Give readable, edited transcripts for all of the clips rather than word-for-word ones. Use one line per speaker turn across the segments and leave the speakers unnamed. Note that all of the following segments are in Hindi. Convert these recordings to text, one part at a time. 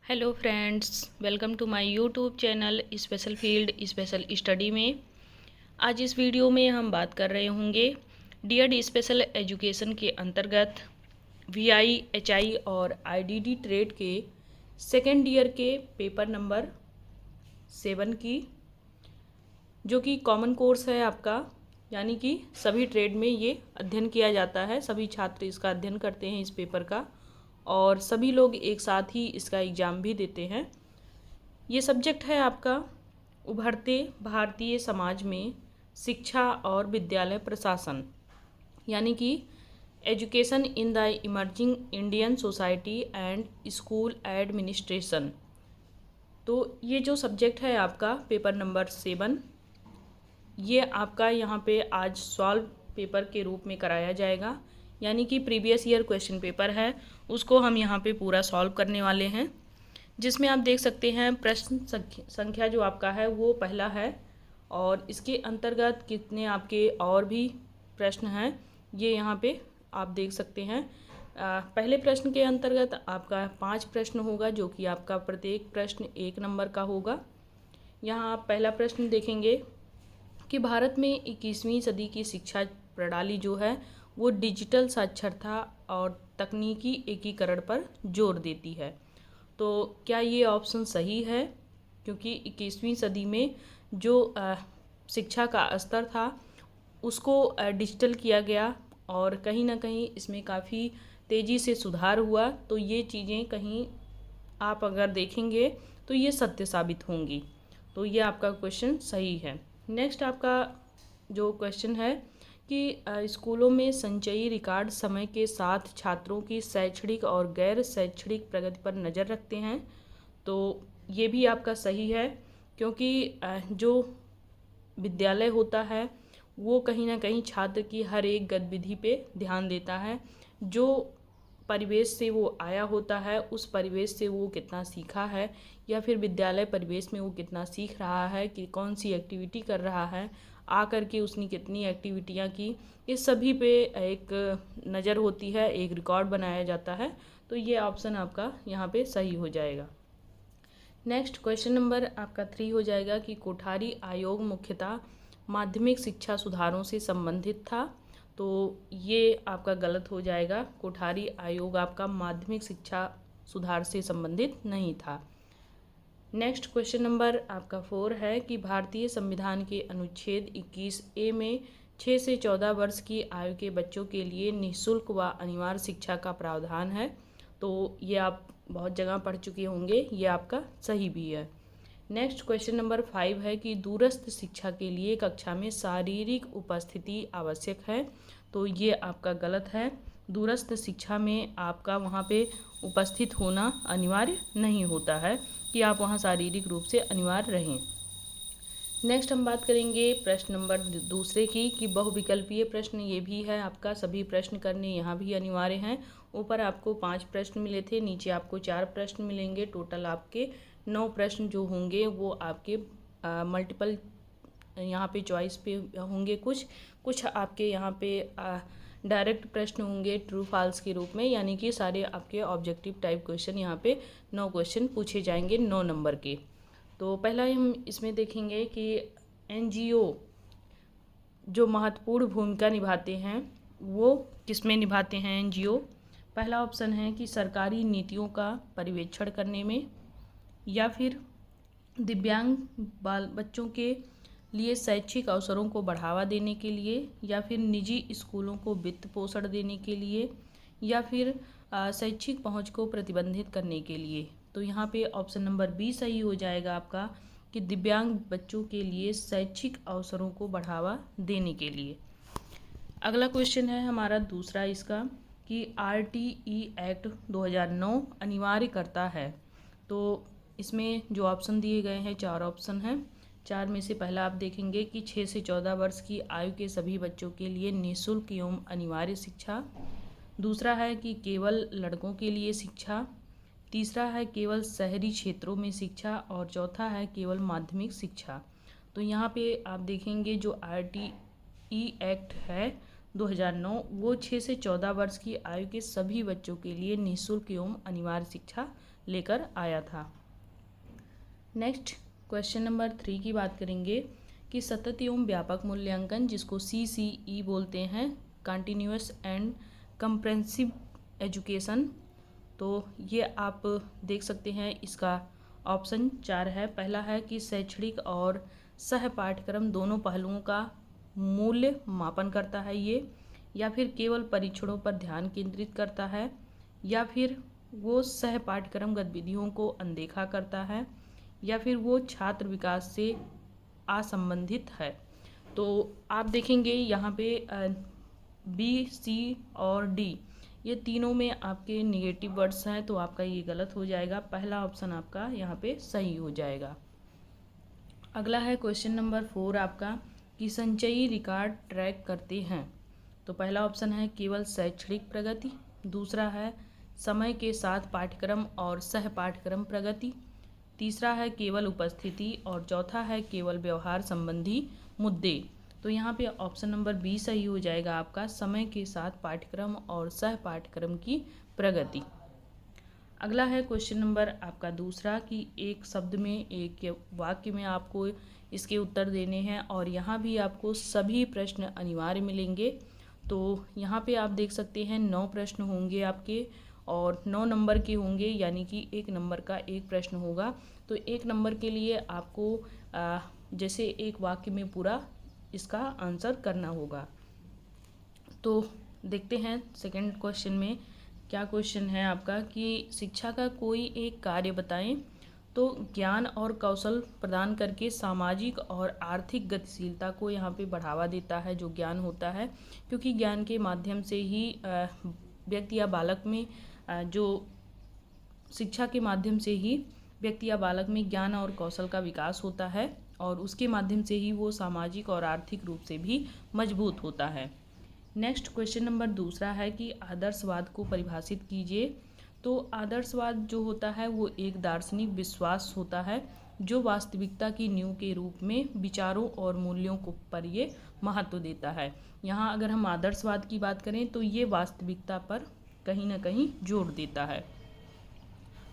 Hello friends, welcome to my YouTube channel special field special study में। आज इस वीडियो में हम बात कर रहे होंगे डीएड स्पेशल एजुकेशन के अंतर्गत वीआई, एचआई और आईडीडी ट्रेड के सेकेंड ईयर के पेपर नंबर 7 की, जो कि कॉमन कोर्स है आपका, यानी कि सभी ट्रेड में ये अध्ययन किया जाता है। सभी छात्र इसका अध्ययन करते हैं इस पेपर का, और सभी लोग एक साथ ही इसका एग्ज़ाम भी देते हैं। ये सब्जेक्ट है आपका उभरते भारतीय समाज में शिक्षा और विद्यालय प्रशासन, यानी कि education in the emerging Indian society and school administration. तो ये जो सब्जेक्ट है आपका पेपर नंबर 7, ये आपका यहाँ पे आज सॉल्व पेपर के रूप में कराया जाएगा, यानी कि प्रीवियस ईयर क्वेश्चन पेपर है उसको हम यहाँ पे पूरा सॉल्व करने वाले हैं। जिसमें आप देख सकते हैं प्रश्न संख्या जो आपका है वो पहला है, और इसके अंतर्गत कितने आपके और भी प्रश्न हैं ये यहाँ पे आप देख सकते हैं। पहले प्रश्न के अंतर्गत आपका 5 प्रश्न होगा, जो कि आपका प्रत्येक प्रश्न 1 नंबर का होगा। यहाँ आप पहला प्रश्न देखेंगे कि भारत में 21वीं सदी की शिक्षा प्रणाली जो है वो डिजिटल साक्षरता और तकनीकी एकीकरण पर जोर देती है। तो क्या ये ऑप्शन सही है? क्योंकि 21वीं सदी में जो शिक्षा का स्तर था उसको डिजिटल किया गया, और कहीं ना कहीं इसमें काफ़ी तेज़ी से सुधार हुआ। तो ये चीज़ें कहीं आप अगर देखेंगे तो ये सत्य साबित होंगी। तो ये आपका क्वेश्चन सही है। नेक्स्ट आपका जो क्वेश्चन है कि स्कूलों में संचयी रिकॉर्ड समय के साथ छात्रों की शैक्षणिक और गैर शैक्षणिक प्रगति पर नज़र रखते हैं। तो ये भी आपका सही है, क्योंकि जो विद्यालय होता है वो कहीं ना कहीं छात्र की हर एक गतिविधि पे ध्यान देता है। जो परिवेश से वो आया होता है उस परिवेश से वो कितना सीखा है, या फिर विद्यालय परिवेश में वो कितना सीख रहा है, कि कौन सी एक्टिविटी कर रहा है, आकर के उसने कितनी एक्टिविटियाँ की, इस सभी पे एक नज़र होती है, एक रिकॉर्ड बनाया जाता है। तो ये ऑप्शन आपका यहाँ पे सही हो जाएगा। नेक्स्ट क्वेश्चन नंबर आपका 3 हो जाएगा कि कोठारी आयोग मुख्यतः माध्यमिक शिक्षा सुधारों से संबंधित था। तो ये आपका गलत हो जाएगा। कोठारी आयोग आपका माध्यमिक शिक्षा सुधार से संबंधित नहीं था। नेक्स्ट क्वेश्चन नंबर आपका 4 है कि भारतीय संविधान के अनुच्छेद 21A में 6 से 14 वर्ष की आयु के बच्चों के लिए निःशुल्क व अनिवार्य शिक्षा का प्रावधान है। तो ये आप बहुत जगह पढ़ चुके होंगे, ये आपका सही भी है। नेक्स्ट क्वेश्चन नंबर 5 है कि दूरस्थ शिक्षा के लिए कक्षा में शारीरिक उपस्थिति आवश्यक है। तो ये आपका गलत है। दूरस्थ शिक्षा में आपका वहाँ पे उपस्थित होना अनिवार्य नहीं होता है कि आप वहाँ शारीरिक रूप से अनिवार्य रहें। नेक्स्ट हम बात करेंगे प्रश्न नंबर दूसरे की, कि बहुविकल्पीय प्रश्न ये भी है आपका। सभी प्रश्न करने यहाँ भी अनिवार्य हैं। ऊपर आपको 5 प्रश्न मिले थे, नीचे आपको 4 प्रश्न मिलेंगे। टोटल आपके 9 प्रश्न जो होंगे वो आपके मल्टीपल यहाँ पे चॉइस पे होंगे। कुछ आपके यहाँ पे डायरेक्ट प्रश्न होंगे ट्रू फॉल्स के रूप में, यानी कि सारे आपके ऑब्जेक्टिव टाइप क्वेश्चन यहाँ पे 9 क्वेश्चन पूछे जाएंगे 9 नंबर के। तो पहला हम इसमें देखेंगे कि एनजीओ जो महत्वपूर्ण भूमिका निभाते हैं वो किसमें निभाते हैं एनजीओ। पहला ऑप्शन है कि सरकारी नीतियों का पर्यवेक्षण करने में, या फिर दिव्यांग बाल बच्चों के लिए शैक्षिक अवसरों को बढ़ावा देने के लिए, या फिर निजी स्कूलों को वित्त पोषण देने के लिए, या फिर शैक्षिक पहुंच को प्रतिबंधित करने के लिए। तो यहाँ पे ऑप्शन नंबर बी सही हो जाएगा आपका, कि दिव्यांग बच्चों के लिए शैक्षिक अवसरों को बढ़ावा देने के लिए। अगला क्वेश्चन है हमारा दूसरा इसका, कि आरटीई एक्ट 2009 अनिवार्य करता है। तो इसमें जो ऑप्शन दिए गए हैं 4 ऑप्शन हैं। 4 में से पहला आप देखेंगे कि 6 से 14 वर्ष की आयु के सभी बच्चों के लिए निःशुल्क एवं अनिवार्य शिक्षा। दूसरा है कि केवल लड़कों के लिए शिक्षा। तीसरा है केवल शहरी क्षेत्रों में शिक्षा, और चौथा है केवल माध्यमिक शिक्षा। तो यहाँ पे आप देखेंगे जो आरटीई एक्ट है 2009 वो 6 से 14 वर्ष की आयु के सभी बच्चों के लिए निःशुल्क एवं अनिवार्य शिक्षा लेकर आया था। नेक्स्ट क्वेश्चन नंबर 3 की बात करेंगे कि सतत एवं व्यापक मूल्यांकन, जिसको CCE बोलते हैं, कंटिन्यूअस एंड कंप्रेहेंसिव एजुकेशन। तो ये आप देख सकते हैं, इसका ऑप्शन 4 है। पहला है कि शैक्षणिक और सह पाठ्यक्रम दोनों पहलुओं का मूल्य मापन करता है ये, या फिर केवल परीक्षणों पर ध्यान केंद्रित करता है, या फिर वो सह पाठ्यक्रम गतिविधियों को अनदेखा करता है, या फिर वो छात्र विकास से असंबंधित है। तो आप देखेंगे यहाँ पे B, C और D ये तीनों में आपके निगेटिव वर्ड्स हैं, तो आपका ये गलत हो जाएगा। पहला ऑप्शन आपका यहाँ पे सही हो जाएगा। अगला है क्वेश्चन नंबर 4 आपका कि संचयी रिकॉर्ड ट्रैक करते हैं। तो पहला ऑप्शन है केवल शैक्षणिक प्रगति, दूसरा है समय के साथ पाठ्यक्रम और सह पाठ्यक्रम प्रगति, तीसरा है केवल उपस्थिति और चौथा है केवल व्यवहार संबंधी मुद्दे। तो यहाँ पे ऑप्शन नंबर बी सही हो जाएगा आपका, समय के साथ पाठ्यक्रम और सह पाठ्यक्रम की प्रगति। अगला है क्वेश्चन नंबर आपका दूसरा कि एक शब्द में, एक वाक्य में आपको इसके उत्तर देने हैं, और यहाँ भी आपको सभी प्रश्न अनिवार्य मिलेंगे। तो यहाँ पे आप देख सकते हैं 9 प्रश्न होंगे आपके, और 9 नंबर के होंगे, यानी कि 1 नंबर का एक प्रश्न होगा। तो 1 नंबर के लिए आपको जैसे एक वाक्य में पूरा इसका आंसर करना होगा। तो देखते हैं सेकंड क्वेश्चन में क्या क्वेश्चन है आपका कि शिक्षा का कोई एक कार्य बताएं। तो ज्ञान और कौशल प्रदान करके सामाजिक और आर्थिक गतिशीलता को यहाँ पे बढ़ावा देता है जो ज्ञान होता है, क्योंकि ज्ञान के माध्यम से ही व्यक्ति या बालक में जो शिक्षा के माध्यम से ही व्यक्ति या बालक में ज्ञान और कौशल का विकास होता है, और उसके माध्यम से ही वो सामाजिक और आर्थिक रूप से भी मजबूत होता है। नेक्स्ट क्वेश्चन नंबर दूसरा है कि आदर्शवाद को परिभाषित कीजिए। तो आदर्शवाद जो होता है वो एक दार्शनिक विश्वास होता है जो वास्तविकता की नींव के रूप में विचारों और मूल्यों को पर ये महत्व देता है। यहाँ अगर हम आदर्शवाद की बात करें तो ये वास्तविकता पर कहीं ना कहीं जोर देता है।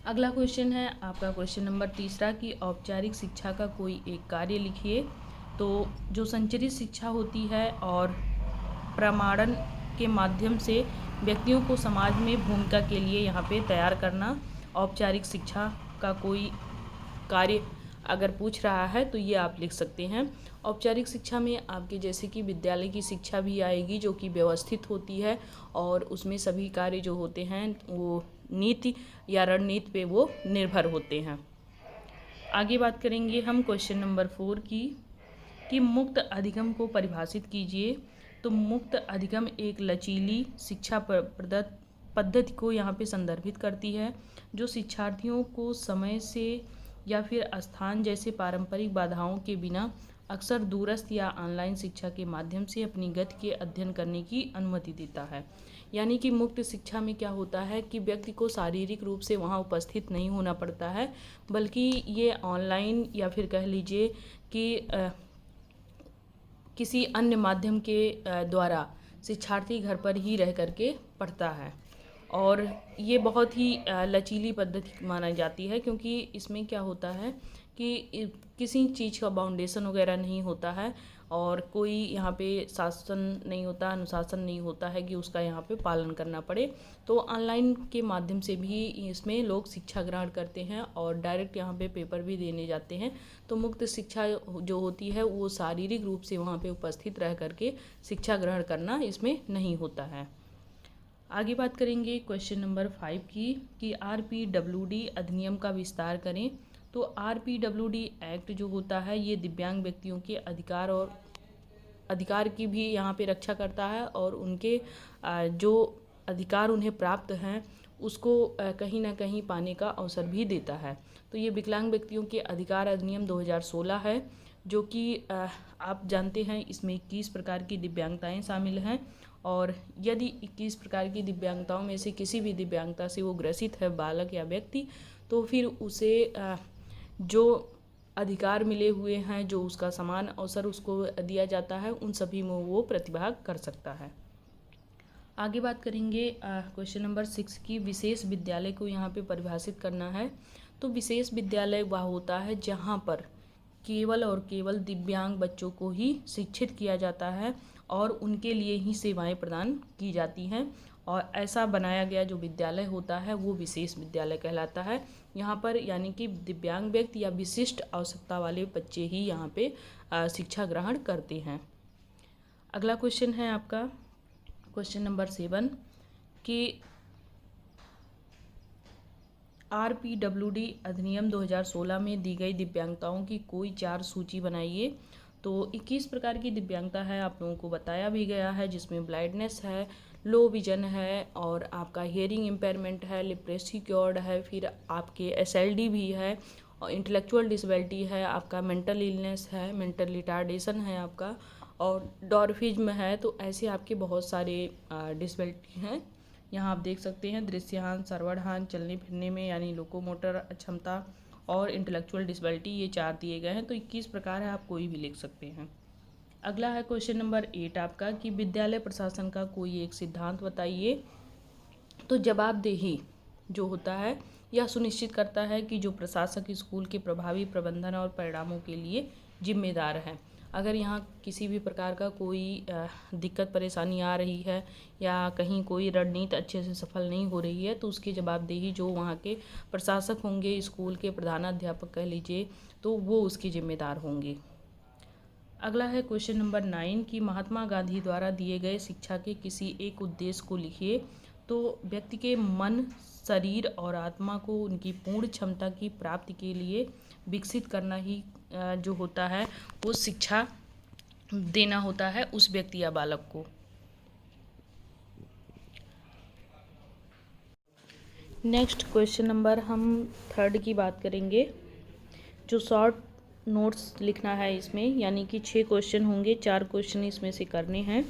अगला क्वेश्चन है आपका क्वेश्चन नंबर तीसरा कि औपचारिक शिक्षा का कोई एक कार्य लिखिए। तो जो संचरित शिक्षा होती है और प्रमाणन के माध्यम से व्यक्तियों को समाज में भूमिका के लिए यहाँ पे तैयार करना, औपचारिक शिक्षा का कोई कार्य अगर पूछ रहा है तो ये आप लिख सकते हैं। औपचारिक शिक्षा में आपके जैसे कि विद्यालय की शिक्षा भी आएगी जो कि व्यवस्थित होती है, और उसमें सभी कार्य जो होते हैं वो नीति या रणनीति पे वो निर्भर होते हैं। आगे बात करेंगे हम क्वेश्चन नंबर 4 की कि मुक्त अधिगम को परिभाषित कीजिए। तो मुक्त अधिगम एक लचीली शिक्षा पद्धति को यहाँ पे संदर्भित करती है जो शिक्षार्थियों को समय से या फिर स्थान जैसे पारंपरिक बाधाओं के बिना अक्सर दूरस्थ या ऑनलाइन शिक्षा के माध्यम से अपनी गति के अध्ययन करने की अनुमति देता है। यानी कि मुक्त शिक्षा में क्या होता है कि व्यक्ति को शारीरिक रूप से वहाँ उपस्थित नहीं होना पड़ता है, बल्कि ये ऑनलाइन या फिर कह लीजिए कि किसी अन्य माध्यम के द्वारा शिक्षार्थी घर पर ही रह करके पढ़ता है, और ये बहुत ही लचीली पद्धति मानी जाती है, क्योंकि इसमें क्या होता है कि किसी चीज़ का बाउंडेशन वगैरह नहीं होता है, और कोई यहाँ पे शासन नहीं होता, अनुशासन नहीं होता है कि उसका यहाँ पे पालन करना पड़े। तो ऑनलाइन के माध्यम से भी इसमें लोग शिक्षा ग्रहण करते हैं और डायरेक्ट यहाँ पे पेपर भी देने जाते हैं। तो मुक्त शिक्षा जो होती है वो शारीरिक रूप से वहाँ पे उपस्थित रह करके शिक्षा ग्रहण करना इसमें नहीं होता है। आगे बात करेंगे क्वेश्चन नंबर 5 की कि RPWD अधिनियम का विस्तार करें। तो RPWD एक्ट जो होता है ये दिव्यांग व्यक्तियों के अधिकार की भी यहाँ पे रक्षा करता है, और उनके जो अधिकार उन्हें प्राप्त हैं उसको कहीं ना कहीं पाने का अवसर भी देता है। तो ये विकलांग व्यक्तियों के अधिकार अधिनियम 2016 है, जो कि आप जानते हैं इसमें 21 प्रकार की दिव्यांगताएं शामिल हैं, और यदि 21 प्रकार की दिव्यांगताओं में से किसी भी दिव्यांगता से वो ग्रसित है बालक या व्यक्ति, तो फिर उसे जो अधिकार मिले हुए हैं, जो उसका समान अवसर उसको दिया जाता है, उन सभी में वो प्रतिभाग कर सकता है। आगे बात करेंगे क्वेश्चन नंबर 6 की। विशेष विद्यालय को यहाँ पे परिभाषित करना है। तो विशेष विद्यालय वह होता है जहाँ पर केवल और केवल दिव्यांग बच्चों को ही शिक्षित किया जाता है और उनके लिए ही सेवाएं प्रदान की जाती हैं, और ऐसा बनाया गया जो विद्यालय होता है वो विशेष विद्यालय कहलाता है। यहाँ पर यानी कि दिव्यांग व्यक्ति या विशिष्ट आवश्यकता वाले बच्चे ही यहाँ पे शिक्षा ग्रहण करते हैं। अगला क्वेश्चन है आपका क्वेश्चन नंबर 7 कि RPWD अधिनियम 2016 में दी गई दिव्यांगताओं की कोई 4 सूची बनाइए। तो 21 प्रकार की दिव्यांगता है, आप लोगों को बताया भी गया है, जिसमें ब्लाइंडनेस है, लो विजन है, और आपका हियरिंग इम्पेयरमेंट है, लिप्रेसी क्योर्ड है, फिर आपके SLD भी है, और इंटेलेक्चुअल डिसेबिलिटी है, आपका मेंटल इलनेस है, मेंटल रिटार्डेशन है आपका, और डॉर्फिज्म है। तो ऐसे आपके बहुत सारे डिसेबिलिटी हैं। यहाँ आप देख सकते हैं दृश्यहान, सर्वहान, चलने फिरने में यानी लोकोमोटर क्षमता और इंटेलेक्चुअल डिसेबिलिटी, ये 4 दिए गए हैं। तो 21 प्रकार है, आप कोई भी लिख सकते हैं। अगला है क्वेश्चन नंबर 8 आपका कि विद्यालय प्रशासन का कोई एक सिद्धांत बताइए। तो जवाबदेही जो होता है यह सुनिश्चित करता है कि जो प्रशासक स्कूल के प्रभावी प्रबंधन और परिणामों के लिए जिम्मेदार है। अगर यहाँ किसी भी प्रकार का कोई दिक्कत परेशानी आ रही है या कहीं कोई रणनीति अच्छे से सफल नहीं हो रही है, तो उसकी जवाबदेही जो वहाँ के प्रशासक होंगे, स्कूल के प्रधानाध्यापक कह लीजिए, तो वो उसके जिम्मेदार होंगे। अगला है क्वेश्चन नंबर 9 कि महात्मा गांधी द्वारा दिए गए शिक्षा के किसी एक उद्देश्य को लिखिए। तो व्यक्ति के मन, शरीर और आत्मा को उनकी पूर्ण क्षमता की प्राप्ति के लिए विकसित करना ही जो होता है वो शिक्षा देना होता है उस व्यक्ति या बालक को। नेक्स्ट क्वेश्चन नंबर हम 3 की बात करेंगे। जो शॉर्ट नोट्स लिखना है इसमें, यानी कि 6 क्वेश्चन होंगे, 4 क्वेश्चन इसमें से करने हैं।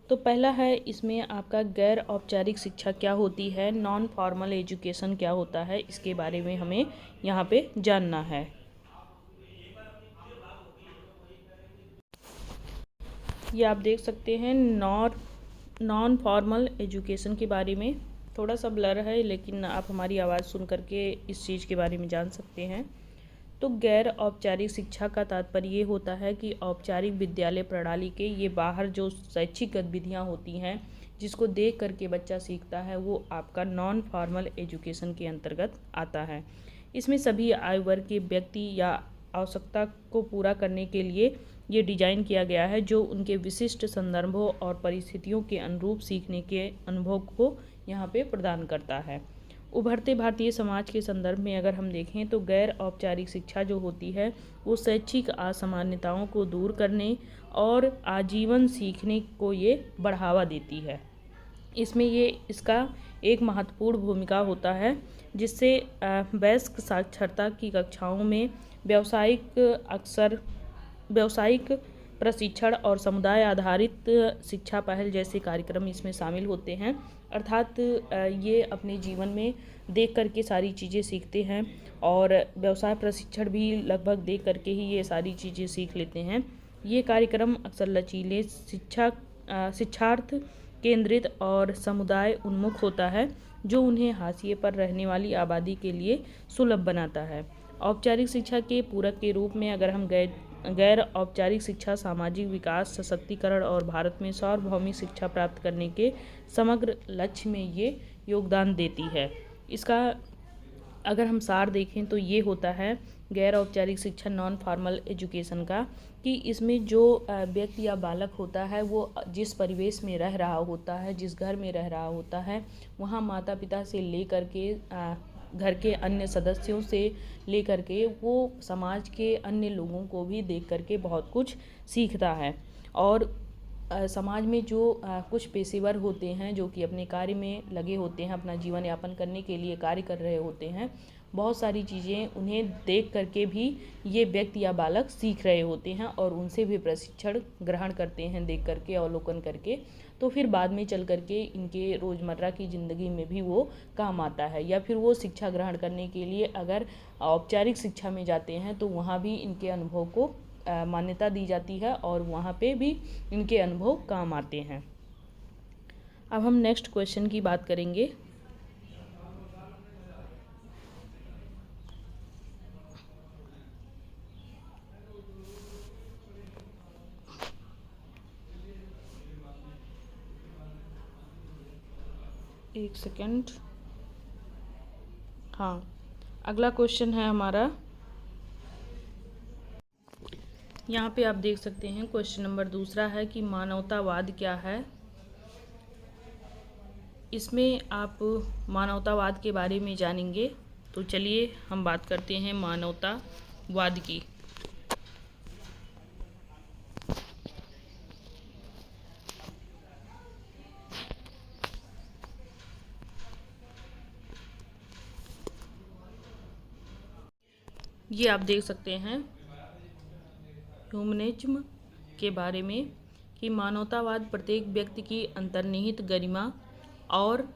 तो पहला है इसमें आपका गैर औपचारिक शिक्षा क्या होती है, नॉन फॉर्मल एजुकेशन क्या होता है, इसके बारे में हमें यहाँ पे जानना है। ये आप देख सकते हैं नॉन फॉर्मल एजुकेशन के बारे में। थोड़ा सा ब्लर है, लेकिन आप हमारी आवाज़ सुन करके इस चीज़ के बारे में जान सकते हैं। तो गैर औपचारिक शिक्षा का तात्पर्य ये होता है कि औपचारिक विद्यालय प्रणाली के ये बाहर जो शैक्षिक गतिविधियाँ होती हैं जिसको देख करके बच्चा सीखता है, वो आपका नॉन फॉर्मल एजुकेशन के अंतर्गत आता है। इसमें सभी आयु वर्ग के व्यक्ति या आवश्यकता को पूरा करने के लिए ये डिजाइन किया गया है, जो उनके विशिष्ट संदर्भों और परिस्थितियों के अनुरूप सीखने के अनुभव को यहाँ पे प्रदान करता है। उभरते भारतीय समाज के संदर्भ में अगर हम देखें तो गैर औपचारिक शिक्षा जो होती है वो शैक्षिक असमानताओं को दूर करने और आजीवन सीखने को ये बढ़ावा देती है। इसमें ये इसका एक महत्वपूर्ण भूमिका होता है, जिससे वयस्क साक्षरता की कक्षाओं में व्यावसायिक प्रशिक्षण और समुदाय आधारित शिक्षा पहल जैसे कार्यक्रम इसमें शामिल होते हैं। अर्थात ये अपने जीवन में देख करके सारी चीज़ें सीखते हैं और व्यवसाय प्रशिक्षण भी लगभग देख करके ही ये सारी चीज़ें सीख लेते हैं। ये कार्यक्रम अक्सर लचीले, शिक्षार्थ केंद्रित और समुदाय उन्मुख होता है, जो उन्हें हाशिए पर रहने वाली आबादी के लिए सुलभ बनाता है। औपचारिक शिक्षा के पूरक के रूप में अगर हम गैर औपचारिक शिक्षा सामाजिक विकास, सशक्तिकरण और भारत में सार्वभौमिक शिक्षा प्राप्त करने के समग्र लक्ष्य में ये योगदान देती है। इसका अगर हम सार देखें तो ये होता है गैर औपचारिक शिक्षा नॉन फॉर्मल एजुकेशन का, कि इसमें जो व्यक्ति या बालक होता है वो जिस परिवेश में रह रहा होता है, जिस घर में रह रहा होता है, वहाँ माता पिता से लेकर के घर के अन्य सदस्यों से लेकर के वो समाज के अन्य लोगों को भी देख करके बहुत कुछ सीखता है। और समाज में जो कुछ पेशेवर होते हैं जो कि अपने कार्य में लगे होते हैं, अपना जीवन यापन करने के लिए कार्य कर रहे होते हैं, बहुत सारी चीज़ें उन्हें देख करके भी ये व्यक्ति या बालक सीख रहे होते हैं और उनसे भी प्रशिक्षण ग्रहण करते हैं देख करके, अवलोकन करके। तो फिर बाद में चल करके इनके रोज़मर्रा की ज़िंदगी में भी वो काम आता है, या फिर वो शिक्षा ग्रहण करने के लिए अगर औपचारिक शिक्षा में जाते हैं तो वहाँ भी इनके अनुभव को मान्यता दी जाती है और वहाँ पे भी इनके अनुभव काम आते हैं। अब हम नेक्स्ट क्वेश्चन की बात करेंगे। एक सेकेंड। हाँ, अगला क्वेश्चन है हमारा, यहाँ पे आप देख सकते हैं क्वेश्चन नंबर दूसरा है कि मानवतावाद क्या है। इसमें आप मानवतावाद के बारे में जानेंगे। तो चलिए हम बात करते हैं मानवतावाद की। ये आप देख सकते हैं ह्यूमनिज्म के बारे में कि मानवतावाद प्रत्येक व्यक्ति की अंतर्निहित गरिमा और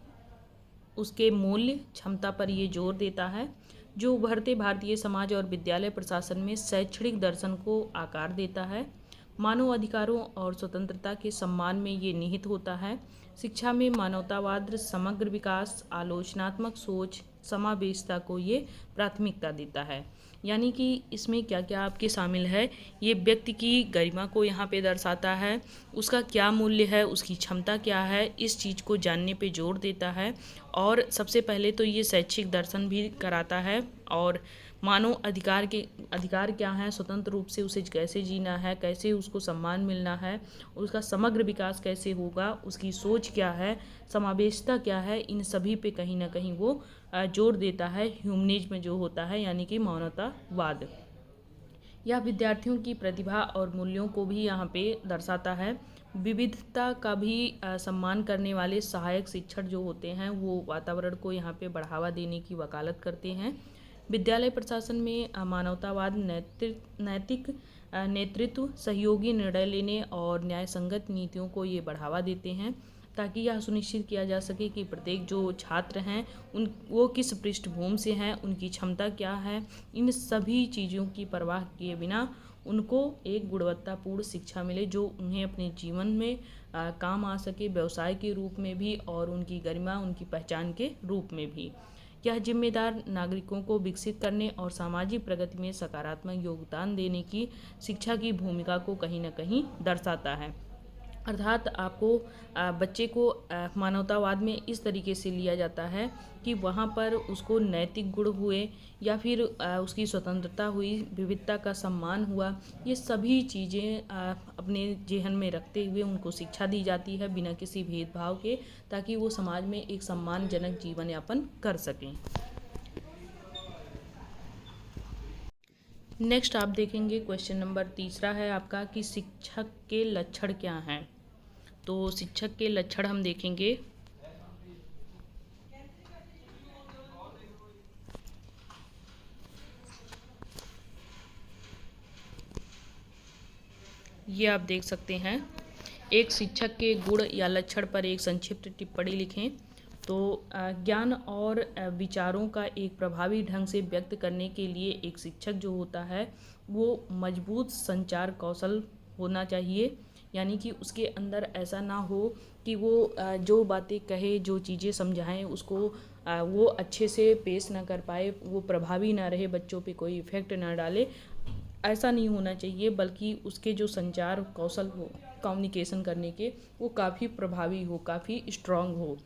उसके मूल्य क्षमता पर ये जोर देता है, जो उभरते भारतीय समाज और विद्यालय प्रशासन में शैक्षणिक दर्शन को आकार देता है। मानव अधिकारों और स्वतंत्रता के सम्मान में ये निहित होता है। शिक्षा में मानवतावाद समग्र विकास, आलोचनात्मक सोच, समावेशिता को ये प्राथमिकता देता है। यानी कि इसमें क्या क्या आपके शामिल है, ये व्यक्ति की गरिमा को यहाँ पे दर्शाता है, उसका क्या मूल्य है, उसकी क्षमता क्या है, इस चीज़ को जानने पे जोर देता है। और सबसे पहले तो ये शैक्षिक दर्शन भी कराता है और मानव अधिकार क्या है, स्वतंत्र रूप से उसे कैसे जीना है, कैसे उसको सम्मान मिलना है, उसका समग्र विकास कैसे होगा, उसकी सोच क्या है, समावेशिता क्या है, इन सभी पे कहीं ना कहीं वो जोर देता है ह्यूमनिज्म जो होता है, यानी कि मानवतावाद। यह विद्यार्थियों की प्रतिभा और मूल्यों को भी यहाँ पे दर्शाता है। विविधता का भी सम्मान करने वाले सहायक शिक्षक जो होते हैं वो वातावरण को यहाँ पे बढ़ावा देने की वकालत करते हैं। विद्यालय प्रशासन में मानवतावाद नैतिक नेतृत्व, सहयोगी निर्णय लेने और न्यायसंगत नीतियों को ये बढ़ावा देते हैं, ताकि यह सुनिश्चित किया जा सके कि प्रत्येक जो छात्र हैं वो किस पृष्ठभूमि से हैं, उनकी क्षमता क्या है, इन सभी चीज़ों की परवाह किए बिना उनको एक गुणवत्तापूर्ण शिक्षा मिले, जो उन्हें अपने जीवन में काम आ सके, व्यवसाय के रूप में भी और उनकी गरिमा, उनकी पहचान के रूप में भी। यह जिम्मेदार नागरिकों को विकसित करने और सामाजिक प्रगति में सकारात्मक योगदान देने की शिक्षा की भूमिका को कहीं ना कहीं दर्शाता है। अर्थात आपको बच्चे को मानवतावाद में इस तरीके से लिया जाता है कि वहाँ पर उसको नैतिक गुण हुए या फिर उसकी स्वतंत्रता हुई, विविधता का सम्मान हुआ, ये सभी चीज़ें अपने जेहन में रखते हुए उनको शिक्षा दी जाती है बिना किसी भेदभाव के, ताकि वो समाज में एक सम्मानजनक जीवन यापन कर सकें। नेक्स्ट आप देखेंगे क्वेश्चन नंबर तीसरा है आपका कि शिक्षक के लक्षण क्या हैं। तो शिक्षक के लक्षण हम देखेंगे। ये आप देख सकते हैं, एक शिक्षक के गुण या लक्षण पर एक संक्षिप्त टिप्पणी लिखें। तो ज्ञान और विचारों का एक प्रभावी ढंग से व्यक्त करने के लिए एक शिक्षक जो होता है वो मजबूत संचार कौशल होना चाहिए। यानी कि उसके अंदर ऐसा ना हो कि वो जो बातें कहे, जो चीज़ें समझाएं, उसको वो अच्छे से पेश ना कर पाए, वो प्रभावी ना रहे, बच्चों पे कोई इफ़ेक्ट ना डाले, ऐसा नहीं होना चाहिए। बल्कि उसके जो संचार कौशल हो, कम्युनिकेशन करने के, वो काफ़ी प्रभावी हो, काफ़ी स्ट्रांग हो,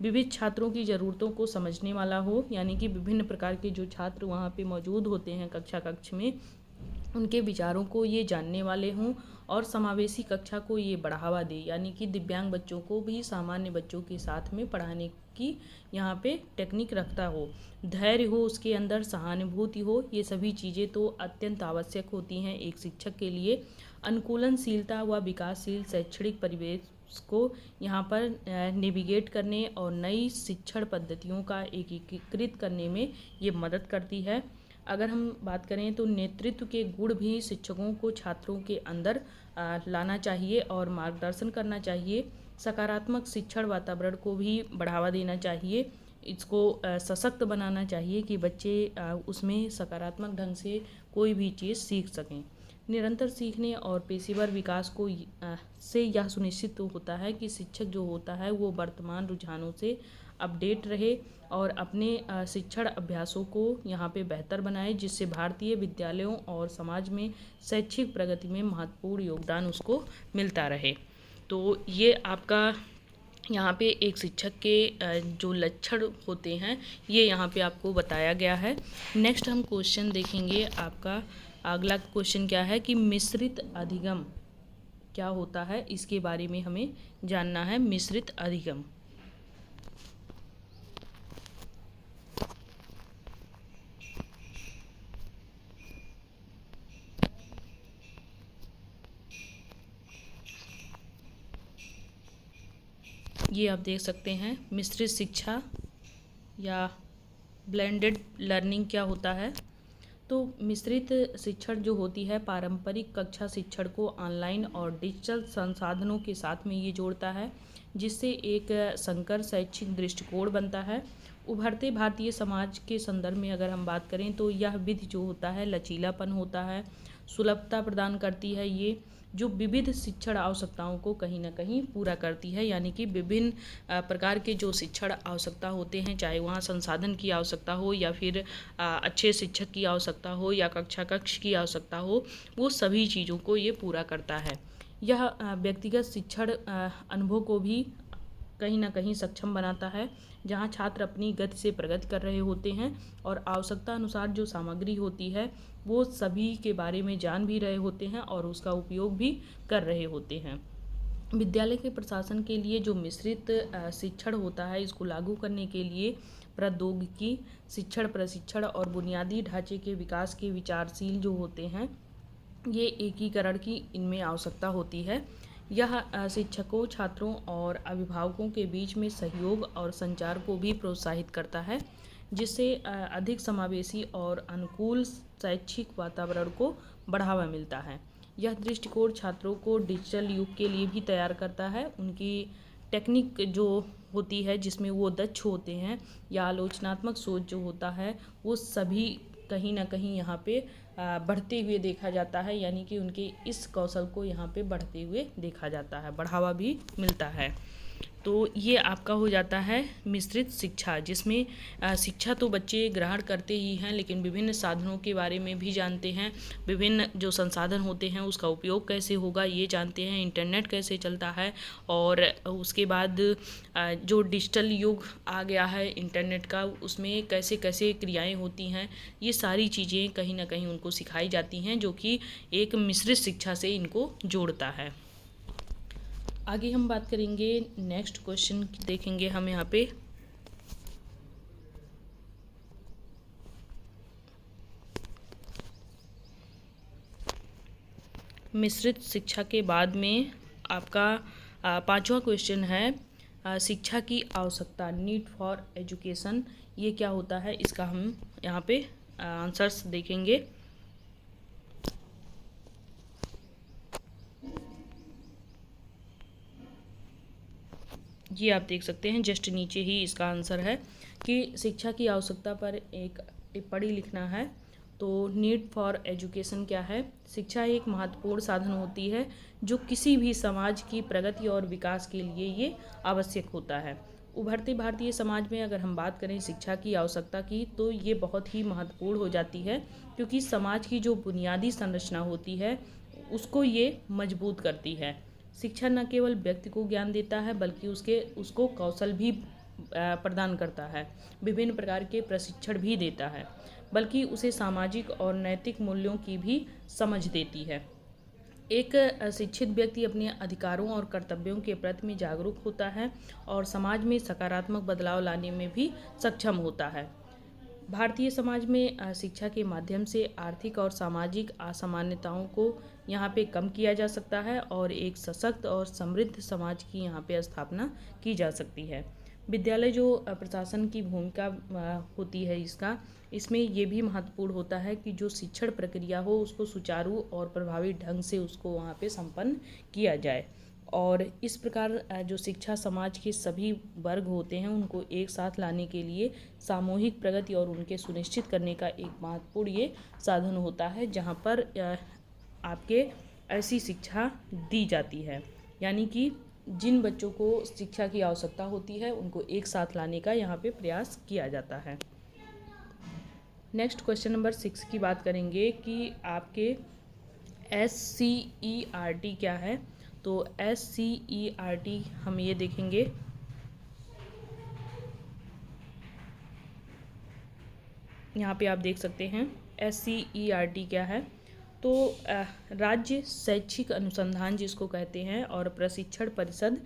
विविध छात्रों की ज़रूरतों को समझने वाला हो। यानी कि विभिन्न प्रकार के जो छात्र वहाँ पे मौजूद होते हैं कक्ष में, उनके विचारों को ये जानने वाले हों और समावेशी कक्षा को ये बढ़ावा दे। यानी कि दिव्यांग बच्चों को भी सामान्य बच्चों के साथ में पढ़ाने की यहाँ पे टेक्निक रखता हो, धैर्य हो उसके अंदर, सहानुभूति हो, ये सभी चीज़ें तो अत्यंत आवश्यक होती हैं एक शिक्षक के लिए। अनुकूलनशीलता व विकासशील शैक्षणिक परिवेश को यहाँ पर नेविगेट करने और नई शिक्षण पद्धतियों का एकीकृत करने में ये मदद करती है। अगर हम बात करें तो नेतृत्व के गुण भी शिक्षकों को छात्रों के अंदर लाना चाहिए और मार्गदर्शन करना चाहिए। सकारात्मक शिक्षण वातावरण को भी बढ़ावा देना चाहिए, इसको सशक्त बनाना चाहिए कि बच्चे उसमें सकारात्मक ढंग से कोई भी चीज़ सीख सकें। निरंतर सीखने और पेशेवर विकास को से यह सुनिश्चित होता है कि शिक्षक जो होता है वो वर्तमान रुझानों से अपडेट रहे और अपने शिक्षण अभ्यासों को यहाँ पे बेहतर बनाए, जिससे भारतीय विद्यालयों और समाज में शैक्षिक प्रगति में महत्वपूर्ण योगदान उसको मिलता रहे। तो ये आपका यहाँ पे एक शिक्षक के जो लक्षण होते हैं ये यहाँ पे आपको बताया गया है। नेक्स्ट हम क्वेश्चन देखेंगे। आपका अगला क्वेश्चन क्या है कि मिश्रित अधिगम क्या होता है, इसके बारे में हमें जानना है। मिश्रित अधिगम ये आप देख सकते हैं। मिश्रित शिक्षा या ब्लेंडेड लर्निंग क्या होता है। तो मिश्रित शिक्षण जो होती है पारंपरिक कक्षा शिक्षण को ऑनलाइन और डिजिटल संसाधनों के साथ में ये जोड़ता है, जिससे एक संकर शैक्षिक दृष्टिकोण बनता है। उभरते भारतीय समाज के संदर्भ में अगर हम बात करें तो यह विधि जो होता है लचीलापन होता है, सुलभता प्रदान करती है, ये जो विविध शिक्षण आवश्यकताओं को कहीं ना कहीं पूरा करती है। यानी कि विभिन्न प्रकार के जो शिक्षण आवश्यकता होते हैं, चाहे वहाँ संसाधन की आवश्यकता हो या फिर अच्छे शिक्षक की आवश्यकता हो या कक्ष की आवश्यकता हो, वो सभी चीज़ों को ये पूरा करता है। यह व्यक्तिगत शिक्षण अनुभव को भी कहीं ना कहीं सक्षम बनाता है, जहाँ छात्र अपनी गति से प्रगति कर रहे होते हैं और आवश्यकता अनुसार जो सामग्री होती है वो सभी के बारे में जान भी रहे होते हैं और उसका उपयोग भी कर रहे होते हैं। विद्यालय के प्रशासन के लिए जो मिश्रित शिक्षण होता है, इसको लागू करने के लिए प्रौद्योगिकी, शिक्षण प्रशिक्षण और बुनियादी ढांचे के विकास के विचारशील जो होते हैं, ये एकीकरण की इनमें आवश्यकता होती है। यह शिक्षकों, छात्रों और अभिभावकों के बीच में सहयोग और संचार को भी प्रोत्साहित करता है, जिससे अधिक समावेशी और अनुकूल शैक्षिक वातावरण को बढ़ावा मिलता है। यह दृष्टिकोण छात्रों को डिजिटल युग के लिए भी तैयार करता है। उनकी टेक्निक जो होती है जिसमें वो दक्ष होते हैं या आलोचनात्मक सोच जो होता है, वो सभी कहीं ना कहीं यहाँ पे बढ़ते हुए देखा जाता है। यानी कि उनके इस कौशल को यहाँ पे बढ़ते हुए देखा जाता है, बढ़ावा भी मिलता है। तो ये आपका हो जाता है मिश्रित शिक्षा, जिसमें शिक्षा तो बच्चे ग्रहण करते ही हैं, लेकिन विभिन्न साधनों के बारे में भी जानते हैं। विभिन्न जो संसाधन होते हैं उसका उपयोग कैसे होगा ये जानते हैं, इंटरनेट कैसे चलता है, और उसके बाद जो डिजिटल युग आ गया है इंटरनेट का, उसमें कैसे कैसे क्रियाएं होती हैं, ये सारी चीज़ें कहीं ना कहीं उनको सिखाई जाती हैं, जो कि एक मिश्रित शिक्षा से इनको जोड़ता है। आगे हम बात करेंगे, नेक्स्ट क्वेश्चन देखेंगे हम यहाँ पे। मिश्रित शिक्षा के बाद में आपका पांचवा क्वेश्चन है शिक्षा की आवश्यकता, नीड फॉर एजुकेशन। ये क्या होता है, इसका हम यहाँ पे आंसर्स देखेंगे। ये आप देख सकते हैं, जस्ट नीचे ही इसका आंसर है कि शिक्षा की आवश्यकता पर एक टिप्पणी लिखना है। तो नीड फॉर एजुकेशन क्या है। शिक्षा एक महत्वपूर्ण साधन होती है जो किसी भी समाज की प्रगति और विकास के लिए ये आवश्यक होता है। उभरते भारतीय समाज में अगर हम बात करें शिक्षा की आवश्यकता की, तो ये बहुत ही महत्वपूर्ण हो जाती है, क्योंकि समाज की जो बुनियादी संरचना होती है उसको ये मजबूत करती है। शिक्षा न केवल व्यक्ति को ज्ञान देता है बल्कि उसको कौशल भी प्रदान करता है, विभिन्न प्रकार के प्रशिक्षण भी देता है, बल्कि उसे सामाजिक और नैतिक मूल्यों की भी समझ देती है। एक शिक्षित व्यक्ति अपने अधिकारों और कर्तव्यों के प्रति में जागरूक होता है और समाज में सकारात्मक बदलाव लाने में भी सक्षम होता है। भारतीय समाज में शिक्षा के माध्यम से आर्थिक और सामाजिक असमानताओं को यहाँ पे कम किया जा सकता है और एक सशक्त और समृद्ध समाज की यहाँ पे स्थापना की जा सकती है। विद्यालय जो प्रशासन की भूमिका होती है इसमें ये भी महत्वपूर्ण होता है कि जो शिक्षण प्रक्रिया हो उसको सुचारू और प्रभावी ढंग से उसको वहाँ पे संपन्न किया जाए, और इस प्रकार जो शिक्षा समाज के सभी वर्ग होते हैं उनको एक साथ लाने के लिए सामूहिक प्रगति और उनके सुनिश्चित करने का एक महत्वपूर्ण ये साधन होता है, जहाँ पर आपके ऐसी शिक्षा दी जाती है, यानी कि जिन बच्चों को शिक्षा की आवश्यकता होती है उनको एक साथ लाने का यहाँ पे प्रयास किया जाता है। नेक्स्ट क्वेश्चन नंबर 6 की बात करेंगे कि आपके SCERT क्या है। तो SCERT हम ये देखेंगे, यहाँ पे आप देख सकते हैं SCERT क्या है। तो राज्य शैक्षिक अनुसंधान जिसको कहते हैं और प्रशिक्षण परिषद,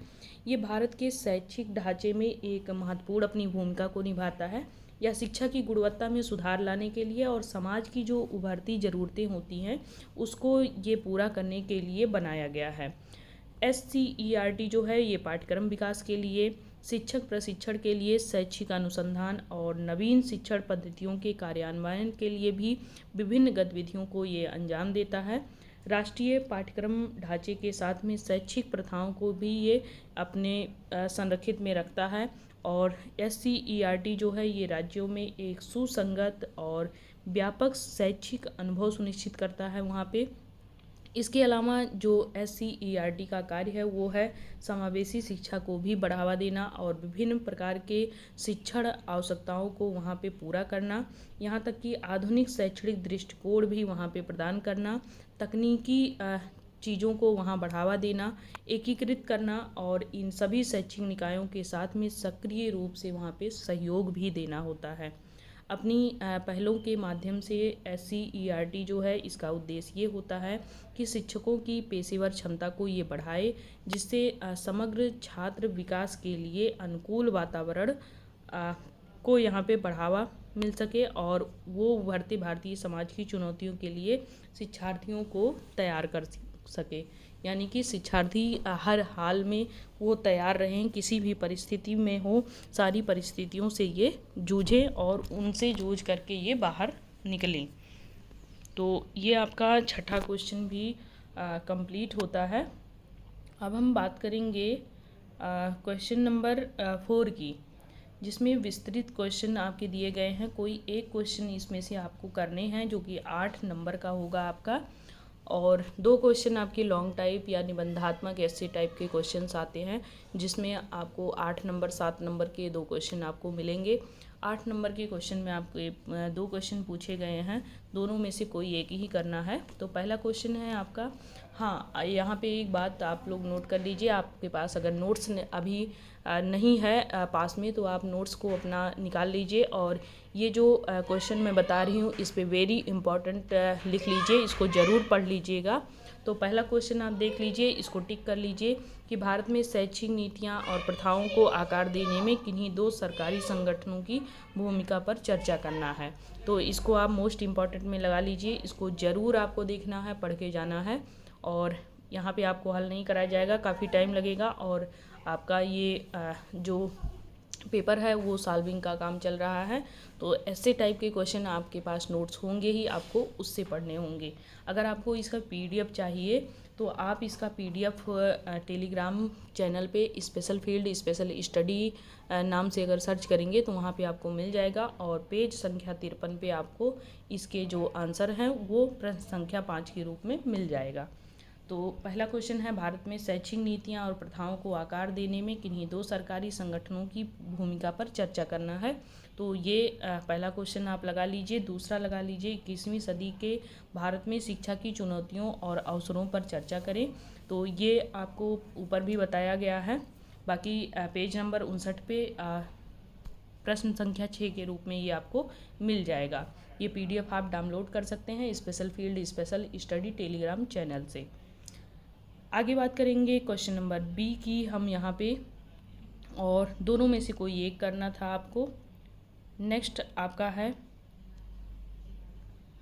ये भारत के शैक्षिक ढांचे में एक महत्वपूर्ण अपनी भूमिका को निभाता है। यह शिक्षा की गुणवत्ता में सुधार लाने के लिए और समाज की जो उभरती ज़रूरतें होती हैं उसको ये पूरा करने के लिए बनाया गया है। SCERT जो है ये पाठ्यक्रम विकास के लिए, शिक्षक प्रशिक्षण के लिए, शैक्षिक अनुसंधान और नवीन शिक्षण पद्धतियों के कार्यान्वयन के लिए भी विभिन्न गतिविधियों को ये अंजाम देता है। राष्ट्रीय पाठ्यक्रम ढांचे के साथ में शैक्षिक प्रथाओं को भी ये अपने संरक्षित में रखता है। और SCERT जो है ये राज्यों में एक सुसंगत और व्यापक शैक्षिक अनुभव सुनिश्चित करता है वहाँ पे। इसके अलावा जो SCERT का कार्य है वो है समावेशी शिक्षा को भी बढ़ावा देना और विभिन्न प्रकार के शिक्षण आवश्यकताओं को वहाँ पे पूरा करना, यहाँ तक कि आधुनिक शैक्षणिक दृष्टिकोण भी वहाँ पे प्रदान करना, तकनीकी चीज़ों को वहाँ बढ़ावा देना, एकीकृत करना और इन सभी शैक्षिक निकायों के साथ में सक्रिय रूप से वहाँ पे सहयोग भी देना होता है। अपनी पहलों के माध्यम से SCERT जो है इसका उद्देश्य ये होता है कि शिक्षकों की पेशेवर क्षमता को ये बढ़ाए, जिससे समग्र छात्र विकास के लिए अनुकूल वातावरण को यहाँ पे बढ़ावा मिल सके और वो उभरते भारतीय समाज की चुनौतियों के लिए शिक्षार्थियों को तैयार कर सके, यानी कि शिक्षार्थी हर हाल में वो तैयार रहें, किसी भी परिस्थिति में हो, सारी परिस्थितियों से ये जूझें और उनसे जूझ करके ये बाहर निकलें। तो ये आपका छठा क्वेश्चन भी कंप्लीट होता है। अब हम बात करेंगे क्वेश्चन नंबर 4 की, जिसमें विस्तृत क्वेश्चन आपके दिए गए हैं। कोई एक क्वेश्चन इसमें से आपको करने हैं जो कि 8 नंबर का होगा आपका, और 2 क्वेश्चन आपके लॉन्ग टाइप या निबंधात्मक ऐसे टाइप के क्वेश्चंस आते हैं जिसमें आपको 8 नंबर 7 नंबर के 2 क्वेश्चन आपको मिलेंगे। 8 नंबर के क्वेश्चन में आपको 2 क्वेश्चन पूछे गए हैं, दोनों में से कोई एक ही करना है। तो पहला क्वेश्चन है आपका, हाँ यहाँ पे एक बात आप लोग नोट कर लीजिए, आपके पास अगर नोट्स अभी नहीं है पास में तो आप नोट्स को अपना निकाल लीजिए और ये जो क्वेश्चन मैं बता रही हूँ इस पे वेरी इंपॉर्टेंट लिख लीजिए, इसको ज़रूर पढ़ लीजिएगा। तो पहला क्वेश्चन आप देख लीजिए, इसको टिक कर लीजिए कि भारत में शैक्षिक नीतियाँ और प्रथाओं को आकार देने में किन्हीं 2 सरकारी संगठनों की भूमिका पर चर्चा करना है। तो इसको आप मोस्ट इम्पॉर्टेंट में लगा लीजिए, इसको ज़रूर आपको देखना है, पढ़ के जाना है। और यहाँ पे आपको हल नहीं कराया जाएगा, काफ़ी टाइम लगेगा और आपका ये जो पेपर है वो सॉल्विंग का काम चल रहा है। तो ऐसे टाइप के क्वेश्चन आपके पास नोट्स होंगे ही, आपको उससे पढ़ने होंगे। अगर आपको इसका PDF चाहिए तो आप इसका PDF टेलीग्राम चैनल पे स्पेशल फील्ड स्पेशल स्टडी नाम से अगर सर्च करेंगे तो वहाँ पे आपको मिल जाएगा और पेज संख्या 53 पे आपको इसके जो आंसर हैं वो प्रश्न संख्या 5 के रूप में मिल जाएगा। तो पहला क्वेश्चन है, भारत में शैक्षिक नीतियाँ और प्रथाओं को आकार देने में किन्हीं 2 सरकारी संगठनों की भूमिका पर चर्चा करना है। तो ये पहला क्वेश्चन आप लगा लीजिए। दूसरा लगा लीजिए, 21वीं सदी के भारत में शिक्षा की चुनौतियों और अवसरों पर चर्चा करें। तो ये आपको ऊपर भी बताया गया है, बाकी पेज नंबर 59 पे प्रश्न संख्या 6 के रूप में ये आपको मिल जाएगा। ये PDF आप डाउनलोड कर सकते हैं special field special study Telegram channel से। आगे बात करेंगे क्वेश्चन नंबर B की हम यहाँ पे, और दोनों में से कोई एक करना था आपको। नेक्स्ट आपका है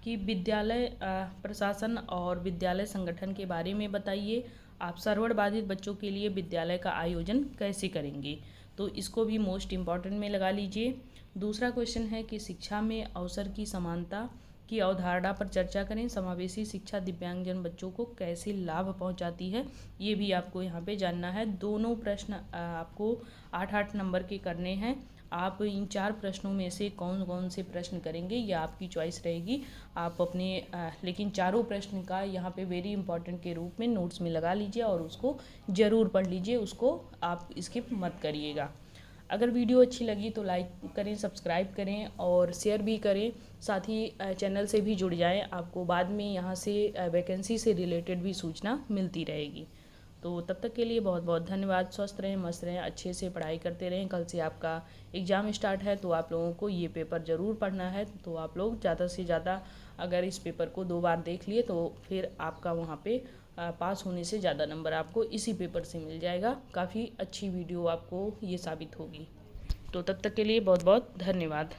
कि विद्यालय प्रशासन और विद्यालय संगठन के बारे में बताइए। आप श्रवण बाधित बच्चों के लिए विद्यालय का आयोजन कैसे करेंगे। तो इसको भी मोस्ट इम्पॉर्टेंट में लगा लीजिए। दूसरा क्वेश्चन है कि शिक्षा में अवसर की समानता की अवधारणा पर चर्चा करें। समावेशी शिक्षा दिव्यांगजन बच्चों को कैसे लाभ पहुंचाती है, ये भी आपको यहाँ पे जानना है। दोनों प्रश्न आपको 8-8 नंबर के करने हैं। आप इन 4 प्रश्नों में से कौन कौन से प्रश्न करेंगे ये आपकी चॉइस रहेगी। आप अपने लेकिन चारों प्रश्न का यहाँ पे वेरी इंपॉर्टेंट के रूप में नोट्स में लगा लीजिए और उसको ज़रूर पढ़ लीजिए, उसको आप स्किप मत करिएगा। अगर वीडियो अच्छी लगी तो लाइक करें, सब्सक्राइब करें और शेयर भी करें। साथ ही चैनल से भी जुड़ जाएं, आपको बाद में यहाँ से वैकेंसी से रिलेटेड भी सूचना मिलती रहेगी। तो तब तक के लिए बहुत बहुत धन्यवाद। स्वस्थ रहें, मस्त रहें, अच्छे से पढ़ाई करते रहें। कल से आपका एग्ज़ाम स्टार्ट है तो आप लोगों को ये पेपर ज़रूर पढ़ना है। तो आप लोग ज़्यादा से ज़्यादा अगर इस पेपर को 2 बार देख लिए तो फिर आपका वहाँ पे पास होने से ज़्यादा नंबर आपको इसी पेपर से मिल जाएगा। काफ़ी अच्छी वीडियो आपको ये साबित होगी। तो तब तक के लिए बहुत बहुत धन्यवाद।